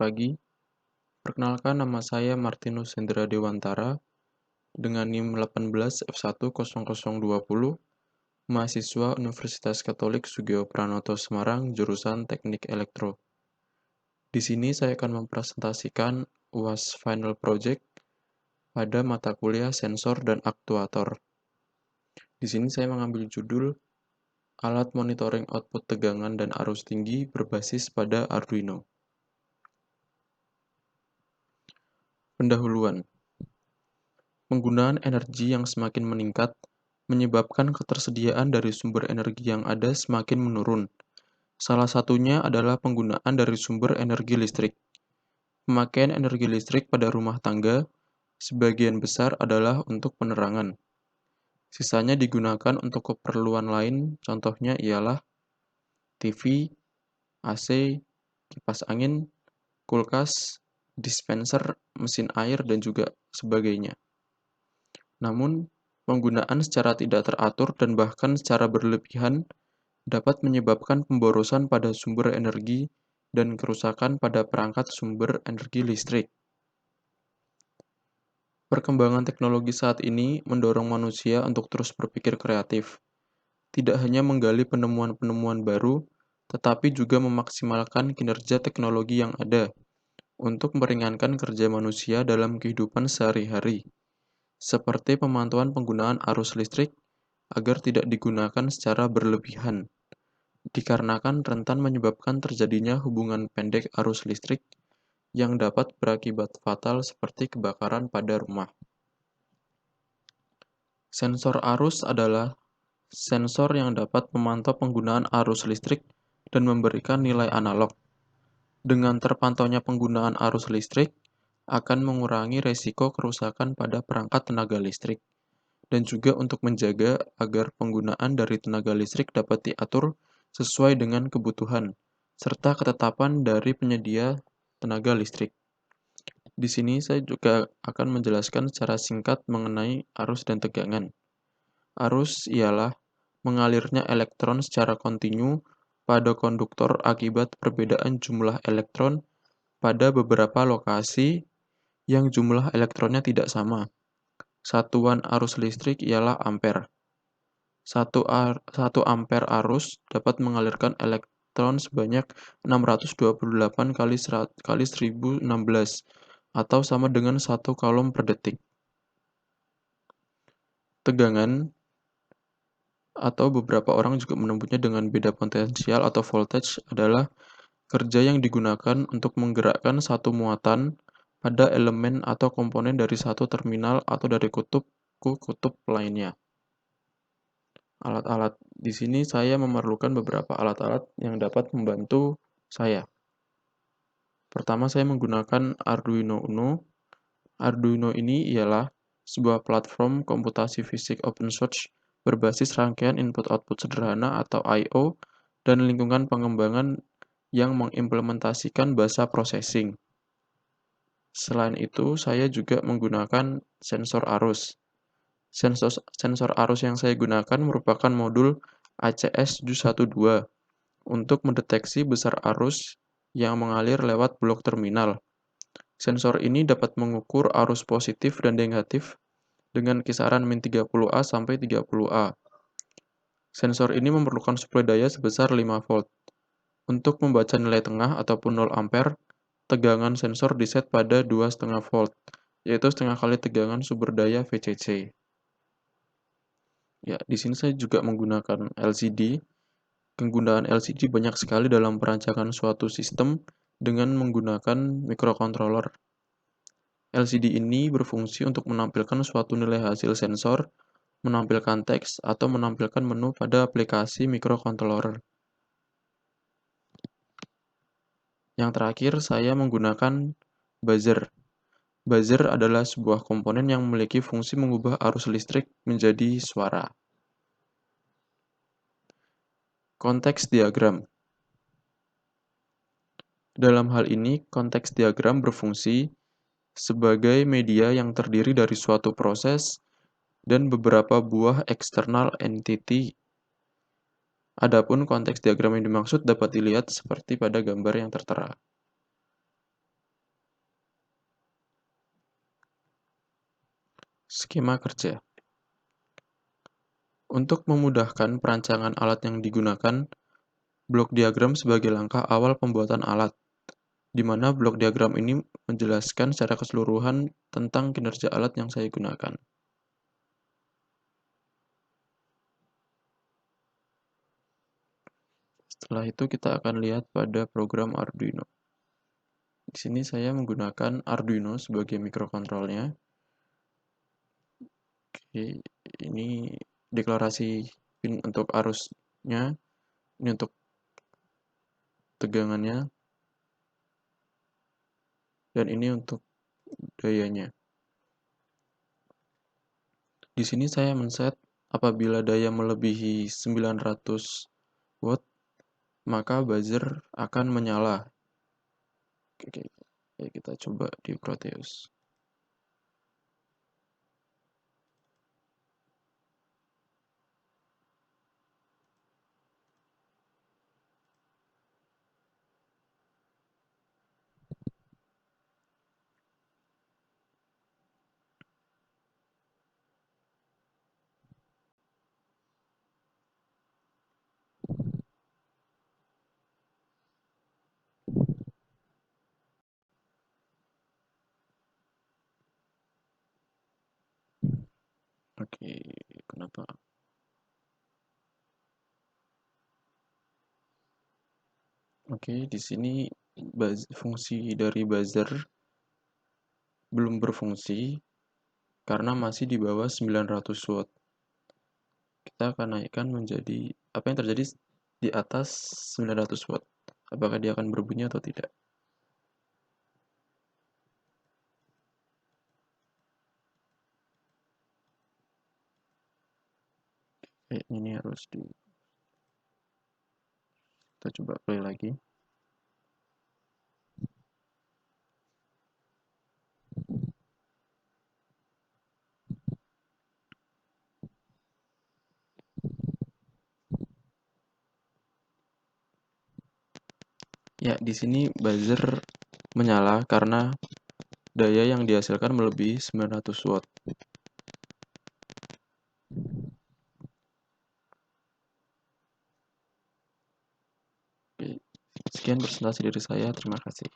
pagi. Perkenalkan, nama saya Martinus Hendra Dewantara dengan NIM 18F10020, mahasiswa Universitas Katolik Sugio Pranoto Semarang, jurusan Teknik Elektro. Di sini saya akan mempresentasikan UAS Final Project pada mata kuliah Sensor dan Aktuator. Di sini saya mengambil judul Alat Monitoring Output Tegangan dan Arus Tinggi berbasis pada Arduino. Pendahuluan. Penggunaan energi yang semakin meningkat menyebabkan ketersediaan dari sumber energi yang ada semakin menurun. Salah satunya adalah penggunaan dari sumber energi listrik. Pemakaian energi listrik pada rumah tangga sebagian besar adalah untuk penerangan. Sisanya digunakan untuk keperluan lain, contohnya ialah TV, AC, kipas angin, kulkas, dispenser, mesin air, dan juga sebagainya. Namun, penggunaan secara tidak teratur dan bahkan secara berlebihan dapat menyebabkan pemborosan pada sumber energi dan kerusakan pada perangkat sumber energi listrik. Perkembangan teknologi saat ini mendorong manusia untuk terus berpikir kreatif, tidak hanya menggali penemuan-penemuan baru, tetapi juga memaksimalkan kinerja teknologi yang ada untuk meringankan kerja manusia dalam kehidupan sehari-hari, seperti pemantauan penggunaan arus listrik agar tidak digunakan secara berlebihan, dikarenakan rentan menyebabkan terjadinya hubungan pendek arus listrik yang dapat berakibat fatal seperti kebakaran pada rumah. Sensor arus adalah sensor yang dapat memantau penggunaan arus listrik dan memberikan nilai analog. Dengan terpantaunya penggunaan arus listrik, akan mengurangi resiko kerusakan pada perangkat tenaga listrik, dan juga untuk menjaga agar penggunaan dari tenaga listrik dapat diatur sesuai dengan kebutuhan, serta ketetapan dari penyedia tenaga listrik. Di sini saya juga akan menjelaskan secara singkat mengenai arus dan tegangan. Arus ialah mengalirnya elektron secara kontinu pada konduktor akibat perbedaan jumlah elektron pada beberapa lokasi yang jumlah elektronnya tidak sama. Satuan arus listrik ialah ampere. 1 ampere arus dapat mengalirkan elektron sebanyak 628 kali 1016 atau sama dengan 1 coulomb per detik. Tegangan atau beberapa orang juga menyebutnya dengan beda potensial atau voltage adalah kerja yang digunakan untuk menggerakkan satu muatan pada elemen atau komponen dari satu terminal atau dari kutub ke kutub lainnya. Alat-alat di sini saya memerlukan beberapa alat-alat yang dapat membantu saya. Pertama, saya menggunakan Arduino Uno. Arduino ini ialah sebuah platform komputasi fisik open source berbasis rangkaian input-output sederhana atau I/O dan lingkungan pengembangan yang mengimplementasikan bahasa processing. Selain itu, saya juga menggunakan sensor arus. Sensor arus yang saya gunakan merupakan modul ACS712 untuk mendeteksi besar arus yang mengalir lewat blok terminal. Sensor ini dapat mengukur arus positif dan negatif dengan kisaran min 30A sampai 30A. Sensor ini memerlukan suplai daya sebesar 5 volt. Untuk membaca nilai tengah ataupun 0 ampere, tegangan sensor diset pada 2,5 volt, yaitu setengah kali tegangan sumber daya VCC. Ya, di sini saya juga menggunakan LCD. Penggunaan LCD banyak sekali dalam perancangan suatu sistem dengan menggunakan microcontroller. LCD ini berfungsi untuk menampilkan suatu nilai hasil sensor, menampilkan teks, atau menampilkan menu pada aplikasi microcontroller. Yang terakhir, saya menggunakan buzzer. Buzzer adalah sebuah komponen yang memiliki fungsi mengubah arus listrik menjadi suara. Konteks diagram. Dalam hal ini, konteks diagram berfungsi sebagai media yang terdiri dari suatu proses dan beberapa buah external entity. Adapun konteks diagram yang dimaksud dapat dilihat seperti pada gambar yang tertera. Skema kerja. Untuk memudahkan perancangan alat yang digunakan, blok diagram sebagai langkah awal pembuatan alat, di mana blok diagram ini menjelaskan secara keseluruhan tentang kinerja alat yang saya gunakan. Setelah itu kita akan lihat pada program Arduino. Di sini saya menggunakan Arduino sebagai mikrokontrolnya. Oke, ini deklarasi pin untuk arusnya, ini untuk tegangannya, dan ini untuk dayanya. Di sini saya men-set apabila daya melebihi 900 watt, maka buzzer akan menyala. Oke, kita coba di Proteus. Oke, kenapa? Oke, di sini fungsi dari buzzer belum berfungsi karena masih di bawah 900 watt. Kita akan naikkan menjadi apa yang terjadi di atas 900 watt. Apakah dia akan berbunyi atau tidak? Ini harus kita coba play lagi. Ya, di sini buzzer menyala karena daya yang dihasilkan melebihi 900 watt. Oke, sekian presentasi dari saya. Terima kasih.